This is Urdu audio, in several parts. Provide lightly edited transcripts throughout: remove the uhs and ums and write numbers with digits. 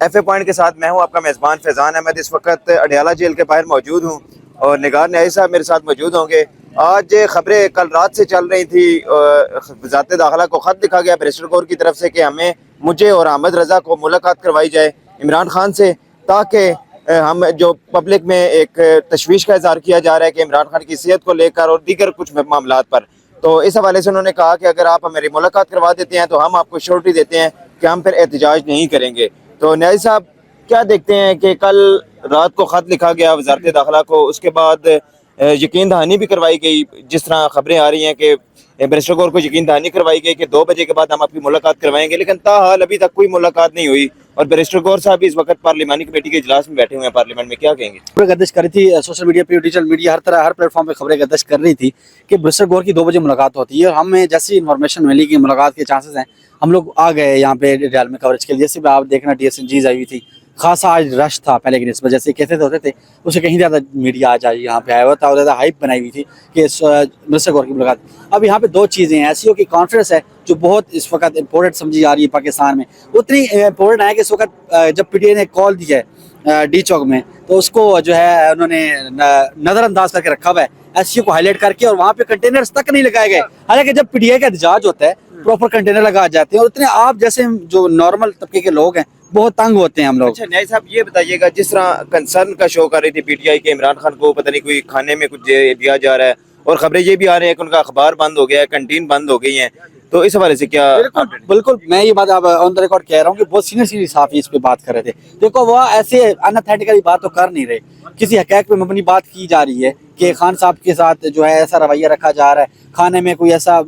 ایف اے پوائنٹ کے ساتھ میں ہوں آپ کا میزبان فیضان احمد. اس وقت اڈیالہ جیل کے باہر موجود ہوں اور نگار نیازی صاحب میرے ساتھ موجود ہوں گے. آج خبریں کل رات سے چل رہی تھی, وزارت داخلہ کو خط لکھا گیا بیرسٹر کور کی طرف سے کہ ہمیں مجھے اور احمد رضا کو ملاقات کروائی جائے عمران خان سے, تاکہ ہم جو پبلک میں ایک تشویش کا اظہار کیا جا رہا ہے کہ عمران خان کی صحت کو لے کر اور دیگر کچھ معاملات پر, تو اس حوالے سے انہوں نے کہا کہ اگر آپ ہماری ملاقات کروا دیتے ہیں تو ہم آپ کو شیورٹی دیتے ہیں کہ ہم پھر احتجاج نہیں کریں گے. تو نیازی صاحب کیا دیکھتے ہیں کہ کل رات کو خط لکھا گیا وزارت داخلہ کو, اس کے بعد یقین دہانی بھی کروائی گئی, جس طرح خبریں آ رہی ہیں کہ بیرسٹر کور کو یقین دہانی کروائی گئی کہ 2 بجے کے بعد ہم آپ کی ملاقات کروائیں گے, لیکن تاحال ابھی تک کوئی ملاقات نہیں ہوئی, اور بیرسٹر کور صاحب بھی اس وقت پارلیمانی کمیٹی کے اجلاس میں بیٹھے ہوئے ہیں پارلیمنٹ میں. کیا کہیں گے؟ خبریں گردش کر رہی تھی سوشل میڈیا پہ, ڈیجیٹل میڈیا, ہر طرح ہر پلیٹ فارم پہ خبریں گردش کر رہی تھی کہ بیرسٹر کور کی 2 بجے ملاقات ہوتی ہے, اور ہمیں جیسی انفارمیشن ملی کہ ملاقات کے چانسز ہیں, ہم لوگ آ گئے یہاں پہ ڈیال میں کوریج کے لیے. جیسے بھی آپ دیکھنا ڈی ایس این جیز آئی ہوئی تھی, خاصا آج رش تھا پہلے کی نسبت, جیسے کہتے ہوتے تھے اس سے کہیں زیادہ میڈیا آج یہاں پہ آیا ہوا تھا اور زیادہ ہائپ بنائی ہوئی تھی کہ بیرسٹر کور کی ملاقات. اب یہاں پہ 2 چیزیں ہیں, ایس سی او کی کانفرنس ہے جو بہت اس وقت امپورٹنٹ سمجھی جا رہی ہے پاکستان میں, اتنی امپورٹنٹ ہے کہ اس وقت جب پی ٹی آئی نے کال دی ہے ڈی چوک میں تو اس کو جو ہے انہوں نے نظر انداز کر کے رکھا ہوا ہے, ایس سی او کو ہائی لائٹ کر کے, اور وہاں پہ کنٹینرز تک نہیں لگائے گئے. حالانکہ جب پی ٹی آئی کا احتجاج ہوتا ہے پراپر کنٹینر لگا جاتے ہیں, اور اتنے آپ جیسے جو نارمل طبقے کے لوگ ہیں بہت تنگ ہوتے ہیں ہم لوگ. اچھا نیازی صاحب یہ بتائیے گا, جس طرح کنسرن کا شو کر رہی تھی پی ٹی آئی کے عمران خان کو پتہ نہیں کوئی کھانے میں کچھ دیا جا رہا ہے, اور خبریں یہ بھی آ رہی ہیں کہ ان کا اخبار بند ہو گیا ہے, کنٹین بند ہو گئی ہیں, تو اس حوالے سے کیا؟ بالکل میں یہ بات اب آن دا ریکارڈ کہہ رہا ہوں کہ بہت سینئر صحافی اس پہ بات کر رہے تھے. دیکھو وہ ایسے انتھینٹیکلی بات تو کر نہیں رہے, کسی حقائق پہ مبنی بات کی جا رہی ہے کہ خان صاحب کے ساتھ جو ہے ایسا رویہ رکھا جا رہا ہے, کھانے میں کوئی ایسا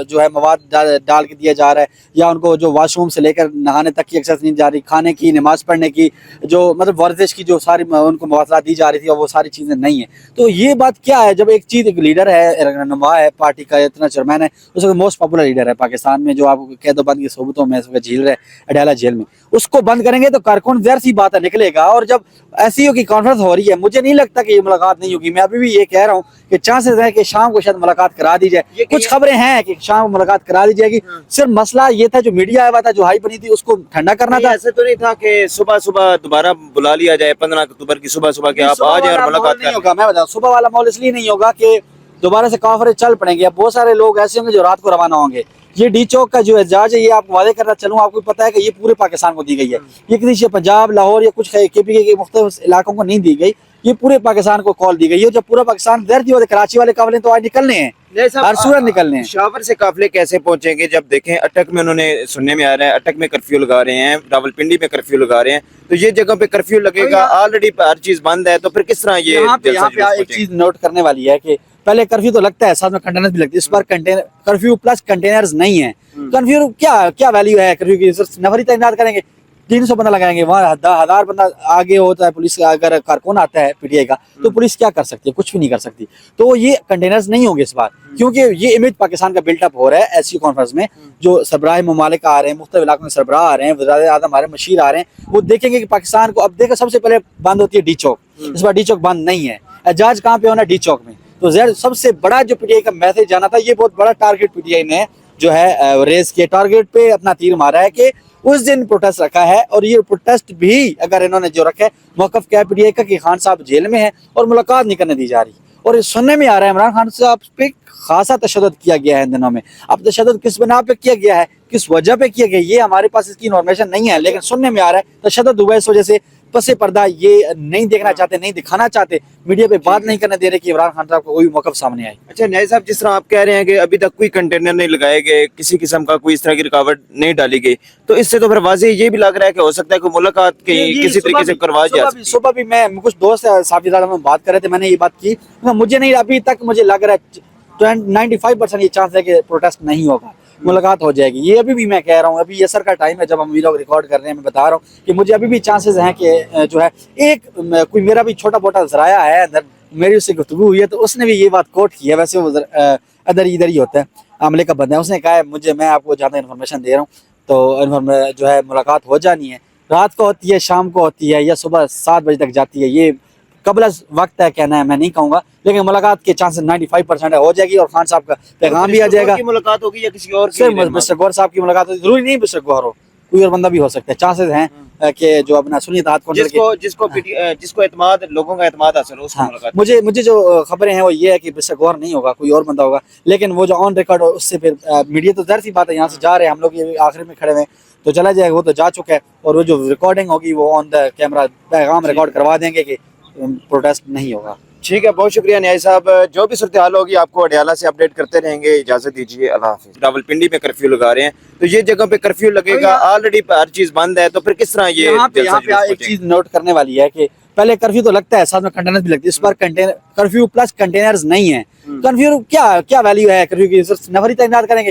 جو ہے مواد ڈال کے دیا جا رہا ہے, یا ان کو جو واش روم سے لے کر نہانے تک کی ایکسیس نہیں جا رہی, کھانے کی, نماز پڑھنے کی, جو مطلب ورزش کی جو ساری ان کو مواصلات دی جا رہی تھی, اور وہ ساری چیزیں نہیں ہیں. تو یہ بات کیا ہے, جب ایک چیز ایک لیڈر ہے, رہنما ہے پارٹی کا, اتنا چیئرمین ہے, اس کا موسٹ پاپولر لیڈر ہے پاکستان میں, جو آپ قید و بند کی صحبتوں میں جھیل رہے اڈیالہ جیل میں, اس کو بند کریں گے تو کارکن ظاہر سی بات ہے نکلے گا. اور جب ایس سی او کی کانفرنس ہو رہی ہے, مجھے نہیں لگتا کہ یہ ملاقات نہیں ہوگی. میں ابھی بھی یہ کہہ رہا ہوں کہ چانسز ہیں کہ شام کو شاید ملاقات کرا دی جائے. کچھ خبریں ہیں کہ شام کو ملاقات کرا دی جائے گی. صرف مسئلہ یہ تھا جو میڈیا آیا ہوا تھا, جو ہائی بنی تھی, اس کو ٹھنڈا کرنا تھا. ایسا تو نہیں تھا کہ صبح صبح دوبارہ بلا لیا جائے 15 اکتوبر کی صبح کہ آپ آ جائیں اور ملاقات کریں؟ نہیں ہوگا, میں بتاؤں صبح والا ماحول اس لیے نہیں ہوگا کہ دوبارہ سے کانفرنس چل پڑیں گے. اب بہت سارے لوگ ایسے ہوں گے جو رات کو روانہ ہوں گے. یہ ڈی چوک کا جو احتجاج ہے, یہ آپ کو واضح کرنا چلوں, آپ کو پتا ہے کہ یہ پورے پاکستان کو دی گئی ہے. یہ کسی پنجاب, لاہور یا کچھ کے پی کے مختلف علاقوں کو نہیں دی گئی, یہ پورے پاکستان کو کال دی گئی ہے. جب پورا پاکستان ظاہر کی کراچی والے قافلے تو آج نکلنے ہیں, ہر صورت نکلنے ہیں. شاور سے قافلے کیسے پہنچیں گے؟ جب دیکھیں اٹک میں انہوں نے سننے میں آ رہا ہے اٹک میں کرفیو لگا رہے ہیں, راولپنڈی میں کرفیو لگا رہے ہیں, تو یہ جگہ پہ کرفیو لگے گا, آلریڈی ہر چیز بند ہے, تو پھر کس طرح یہ یہاں پہ ایک چیز نوٹ کرنے والی ہے کہ پہلے کرفیو تو لگتا ہے, ساتھ میں کنٹینر بھی لگتی ہے. اس بار کرفیو پلس کنٹینرز نہیں ہیں. کرفیو کیا ویلیو ہے کرفیو کی؟ نفری تعینات کریں گے, 300 بندہ لگائیں گے, وہاں 1000 بندہ آگے ہوتا ہے. پولیس اگر کارکن آتا ہے پی ٹی آئی کا تو پولیس کیا کر سکتی ہے؟ کچھ بھی نہیں کر سکتی. تو یہ کنٹینرز نہیں ہوں گے اس بار, کیونکہ یہ امیج پاکستان کا بلٹ اپ ہو رہا ہے ایس سی کانفرنس میں. جو سربراہ ممالک آ رہے ہیں, مختلف علاقوں میں سربراہ آ رہے ہیں, وزیر اعظم آ رہے ہیں, مشیر آ رہے ہیں, وہ دیکھیں گے کہ پاکستان کو اب دیکھو سب سے پہلے بند ہوتی ہے ڈی چوک. اس بار ڈی چوک بند نہیں ہے. احتجاج کہاں پہ ہونا؟ ڈی چوک میں. تو سب سے بڑا جو پی ٹی آئی کا میسج جانا تھا, یہ بہت بڑا ٹارگیٹ پی ٹی آئی نے جو ہے ریز کیا, ٹارگیٹ پہ اپنا تیر مارا ہے کہ اس دن پروٹیسٹ رکھا ہے. اور یہ پروٹیسٹ بھی اگر انہوں نے جو رکھا ہے, موقف کیا ہے پی ٹی آئی کا کہ خان صاحب جیل میں ہیں اور ملاقات نہیں کرنے دی جا رہی. اور یہ سننے میں آ رہا ہے عمران خان صاحب پہ خاصا تشدد کیا گیا ہے ان دنوں میں. اب تشدد کس بنا پہ کیا گیا ہے, کس وجہ پہ کیا گیا, یہ ہمارے پاس اس کی انفارمیشن نہیں ہے, لیکن سننے میں آ رہا ہے تشدد ہوا اس وجہ سے. پس پردہ یہ نہیں دیکھنا چاہتے, نہیں دکھانا چاہتے, میڈیا پہ بات نہیں کرنے دے رہے کہ عمران خان صاحب کو کوئی موقف سامنے آئے. اچھا نیازی صاحب, جس طرح آپ کہہ رہے ہیں کہ ابھی تک کوئی کنٹینر نہیں لگائے گئے, کسی قسم کا کوئی اس طرح کی رکاوٹ نہیں ڈالی گئی, تو اس سے تو پھر واضح یہ بھی لگ رہا ہے کہ ہو سکتا ہے کہ ملاقات کسی طریقے سے کروا جائے. صبح بھی میں کچھ دوست صحافی میں بات کر رہے تھے, میں نے یہ بات کی, مجھے نہیں ابھی تک مجھے لگ رہا ہے 95% یہ چانس ہے کہ پروٹیسٹ نہیں ہوگا, ملاقات ہو جائے گی. یہ ابھی بھی میں کہہ رہا ہوں, ابھی عصر کا ٹائم ہے جب ہم ویلاگ ریکارڈ کر رہے ہیں, میں بتا رہا ہوں کہ مجھے ابھی بھی چانسز ہیں کہ جو ہے ایک کوئی میرا بھی چھوٹا موٹا ذرائع ہے اندر, میری اس سے گفتگو ہوئی ہے تو اس نے بھی یہ بات کوٹ کی ہے. ویسے وہ ادھر ہی ہوتا ہے, عملے کا بندہ ہے. اس نے کہا ہے میں آپ کو زیادہ انفارمیشن دے رہا ہوں, تو جو ہے ملاقات ہو جانی ہے, رات کو ہوتی ہے, شام کو ہوتی ہے, یا صبح 7 بجے تک جاتی ہے. یہ قبل از وقت ہے کہنا ہے, میں نہیں کہوں گا, لیکن ملاقات کے چانسز 95% ہو جائے گی. اور خان صاحب کا پیغام بھی آ جائے گا. ملاقات ہوگی یا کسی اور صرف بیرسٹر کور صاحب کی ملاقات ہوگی, ضروری نہیں بیرسٹر کور ہو, کوئی اور بندہ بھی ہو سکتا ہے. چانسز ہیں کہ جو اپنا سنی اطاعت کو جس کو اعتماد لوگوں کا اعتماد حاصل ہو اس کو ہاں ملاقات مجھے جو خبریں ہیں وہ یہ ہے کہ بے شک غور نہیں ہوگا، کوئی اور بندہ ہوگا، لیکن وہ جو آن ریکارڈ اس سے پھر میڈیا تو ظاہر سی بات ہے یہاں سے جا رہے ہیں ہم لوگ، یہ آخر میں کھڑے ہوئے ہیں تو چلا جائے گا، وہ تو جا چکا ہے، اور وہ جو ریکارڈنگ ہوگی وہ آن دا کیمرہ پیغام ریکارڈ کروا دیں گے کہ پروٹیسٹ نہیں ہوگا۔ ٹھیک ہے، بہت شکریہ نیائی صاحب، جو بھی صورتحال ہوگی آپ کو اڈیالہ سے اپڈیٹ کرتے رہیں گے، اجازت دیجیے، اللہ حافظ۔ راولپنڈی میں کرفیو لگا رہے ہیں تو یہ جگہ پہ کرفیو لگے گا، آلریڈی ہر چیز بند ہے، تو پھر کس طرح یہ یہاں پہ جلسہ جلوس ایک پہنچے چیز نوٹ کرنے والی ہے کہ پہلے کرفیو تو لگتا ہے، ساتھ میں کنٹینرز بھی لگتی ہے، اس بار کرفیو پلس کنٹینرز نہیں ہیں۔ کرفیو کیا ویلیو ہے کرفیو کی؟ صرف نفری تعینات کریں گے،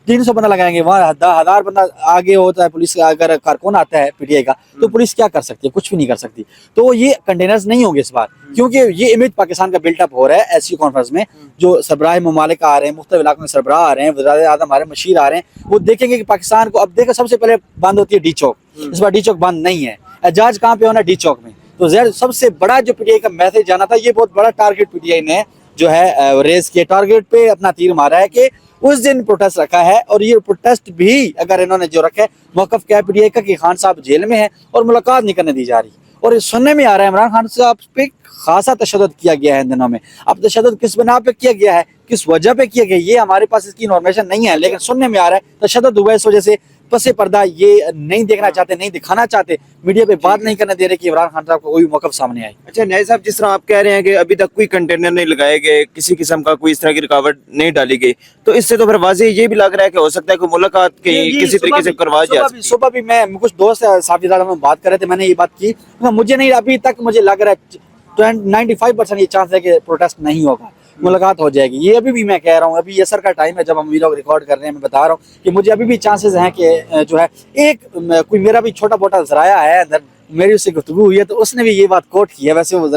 300 بندہ لگائیں گے، وہاں 10,000 بندہ آگے ہوتا ہے پولیس کا، اگر کارکن آتا ہے پی ٹی آئی کا تو پولیس کیا کر سکتی ہے؟ کچھ بھی نہیں کر سکتی۔ تو یہ کنٹینرز نہیں ہوں گے اس بار، کیونکہ یہ امیج پاکستان کا بلٹ اپ ہو رہا ہے ایس سی کانفرنس میں، جو سربراہ ممالک آ رہے ہیں، مختلف علاقوں میں سربراہ آ رہے ہیں، وزیر اعظم آ رہے ہیں، مشیر آ رہے ہیں، وہ دیکھیں گے کہ پاکستان کو اب دیکھو سب سے پہلے بند ہوتی ہے ڈی چوک، اس بار ڈی چوک بند نہیں ہے، احتجاج کہاں پہ ہونا؟ ڈی چوک میں۔ تو سب سے بڑا جو پی ٹی آئی کا میسج جانا تھا، یہ بہت بڑا ٹارگٹ پی ٹی آئی نے جو ہے ریز کیا، ٹارگٹ پہ اپنا تیر مارا ہے کہ اس دن پروٹیسٹ رکھا ہے، اور یہ پروٹیسٹ بھی اگر انہوں نے جو رکھا ہے موقف کیا ہے پی ٹی آئی کا کہ خان صاحب جیل میں ہیں اور ملاقات نہیں کرنے دی جا رہی، اور یہ سننے میں آ رہا ہے عمران خان صاحب پہ خاصا تشدد کیا گیا ہے ان دنوں میں۔ اب تشدد کس بنا پہ کیا گیا ہے، کس وجہ پہ کیا گیا، یہ ہمارے پاس اس کی انفارمیشن نہیں ہے، لیکن سننے میں آ رہا ہے تشدد ہوا اس وجہ سے، پس پردہ یہ نہیں دیکھنا چاہتے، نہیں دکھانا چاہتے، میڈیا پہ بات نہیں کرنے دے رہے کہ عمران خان صاحب کو کوئی موقف سامنے آئے۔ اچھا نیائی صاحب، جس طرح آپ کہہ رہے ہیں کہ ابھی تک کوئی کنٹینر نہیں لگائے گئے، کسی قسم کا کوئی اس طرح کی رکاوٹ نہیں ڈالی گئی، تو اس سے تو پھر واضح یہ بھی لگ رہا ہے کہ ہو سکتا ہے کوئی ملاقات کسی طریقے سے کروا جا سکتی ہے۔ صبح بھی میں کچھ دوست صافی زادہ میں بات کر رہے تھے، میں نے یہ بات کی، مجھے نہیں، ابھی تک مجھے لگ رہا ہے 95% یہ چانس ہے کہ پروٹیسٹ نہیں ہوگا، ملاقات ہو جائے گی۔ یہ ابھی بھی میں کہہ رہا ہوں، ابھی عصر کا ٹائم ہے جب ہم ویلوگ ریکارڈ کر رہے ہیں، میں بتا رہا ہوں کہ مجھے ابھی بھی چانسز ہیں کہ جو ہے ایک کوئی میرا بھی چھوٹا موٹا ذرائع ہے اندر، میری اس سے گفتگو ہوئی ہے تو اس نے بھی یہ بات کوٹ کی ہے، ویسے وہ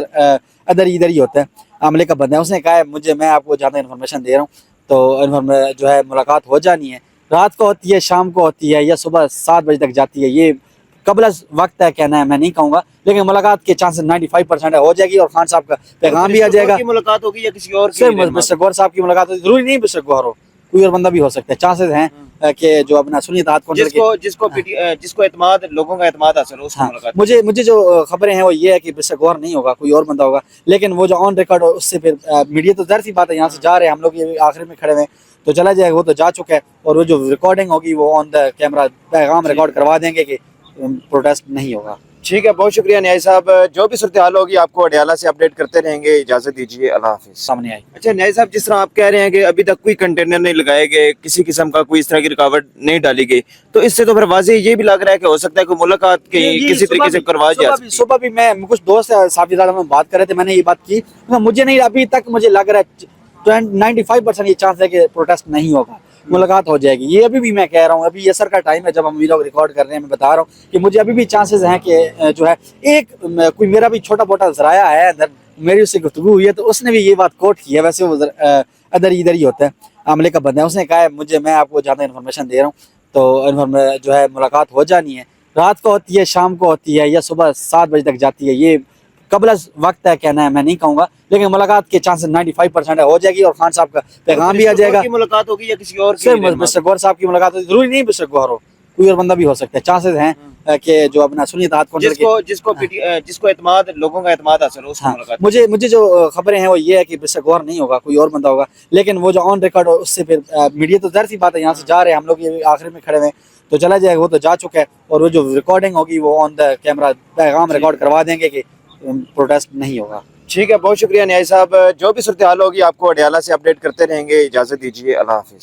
ادھر ہی ہوتا ہے، عملے کا بندہ ہے، اس نے کہا ہے مجھے، میں آپ کو زیادہ انفارمیشن دے رہا ہوں تو جو ہے ملاقات ہو جانی ہے، رات کو ہوتی ہے، شام کو ہوتی ہے، یا صبح 7 بجے تک جاتی ہے، یہ قبل از وقت ہے کہنا ہے، میں نہیں کہوں گا، لیکن ملاقات کے چانسز 95% ہو جائے گی، اور خان صاحب کا پیغام بھی آ جائے گا۔ کی ملاقات ہوگی یا کسی اور کی؟ صرف مسٹر گور صاحب کی ملاقات ہوگی، ضروری نہیں مسٹر گور ہو، کوئی اور بندہ بھی ہو سکتا ہے، چانسز ہیں کہ جو اپنا سنی اطاعت کو جس کو اعتماد لوگوں کا اعتماد حاصل ہو اس کو ملاقات۔ مجھے جو خبریں ہیں وہ یہ ہے کہ مسٹر گور نہیں ہوگا، کوئی اور بندہ ہوگا، لیکن وہ جو آن ریکارڈ اس سے پھر میڈیا تو ظاہر سی بات ہے یہاں سے جا رہے ہیں ہم لوگ، یہ آخر میں کھڑے ہوئے ہیں تو چلا جائے گا، وہ تو جا چکا ہے، اور وہ جو ریکارڈنگ ہوگی وہ آن دا کیمرہ پیغام ریکارڈ کروا دیں گے کہ پروٹیسٹ نہیں ہوگا۔ ٹھیک ہے، بہت شکریہ نیائی صاحب، جو بھی صورتحال ہوگی آپ کو اڈیالہ سے اپڈیٹ کرتے رہیں گے، اجازت دیجیے، اللہ حافظ۔ سامنے آئی۔ اچھا نیائی صاحب، جس طرح آپ کہہ رہے ہیں کہ ابھی تک کوئی کنٹینر نہیں لگائے گئے، کسی قسم کا کوئی اس طرح کی رکاوٹ نہیں ڈالی گئی، تو اس سے تو پھر واضح یہ بھی لگ رہا ہے کہ ہو سکتا ہے کوئی ملاقات کسی طریقے سے کروا جا سکتی ہے۔ صبح بھی میں کچھ دوست صافی زادہ میں بات کر رہے تھے، میں نے یہ بات کی، مجھے نہیں، ابھی تک مجھے لگ رہا ہے 95% یہ چانس ہے کہ پروٹیسٹ نہیں ہوگا، ملاقات ہو جائے گی۔ یہ ابھی بھی میں کہہ رہا ہوں، ابھی عصر کا ٹائم ہے جب ہم ویلوگ ریکارڈ کر رہے ہیں، میں بتا رہا ہوں کہ مجھے ابھی بھی چانسز ہیں کہ جو ہے ایک کوئی میرا بھی چھوٹا موٹا ذرائع ہے اندر، میری اس سے گفتگو ہوئی ہے تو اس نے بھی یہ بات کوٹ کی ہے، ویسے وہ ادھر ہی ہوتا ہے، عملے کا بندہ ہے، اس نے کہا ہے مجھے، میں آپ کو زیادہ انفارمیشن دے رہا ہوں تو جو ہے ملاقات ہو جانی ہے، رات کو ہوتی ہے، شام کو ہوتی ہے، یا صبح 7 بجے تک جاتی ہے، یہ قبل از وقت ہے کہنا ہے، میں نہیں کہوں گا، لیکن ملاقات کے چانسز 95% ہو جائے گی، اور خان صاحب کا پیغام بھی آ جائے گا۔ ملاقات ہوگی یا کسی اور کی؟ صرف مسٹر گور صاحب کی ملاقات ہوگی، ضروری نہیں مسٹر گور ہو، کوئی اور بندہ بھی ہو سکتا ہے، چانسز ہیں کہ جو اپنا سنی اطاعت کو جس کو اعتماد لوگوں کا اعتماد حاصل ہو اس کو ملاقات۔ مجھے جو خبریں ہیں وہ یہ ہے کہ مسٹر گور نہیں ہوگا، کوئی اور بندہ ہوگا، لیکن وہ جو آن ریکارڈ اس سے پھر میڈیا تو ظاہر سی بات ہے یہاں سے جا رہے ہیں ہم لوگ، یہ آخر میں کھڑے ہوئے ہیں تو چلا جائے گا، وہ تو جا چکا ہے، اور وہ جو ریکارڈنگ ہوگی وہ آن دا کیمرہ پیغام ریکارڈ کروا دیں گے کہ پروٹیسٹ نہیں ہوگا۔ ٹھیک ہے، بہت شکریہ نیائی صاحب، جو بھی صورتحال ہوگی آپ کو اڈیالہ سے اپڈیٹ کرتے رہیں گے، اجازت دیجیے، اللہ حافظ۔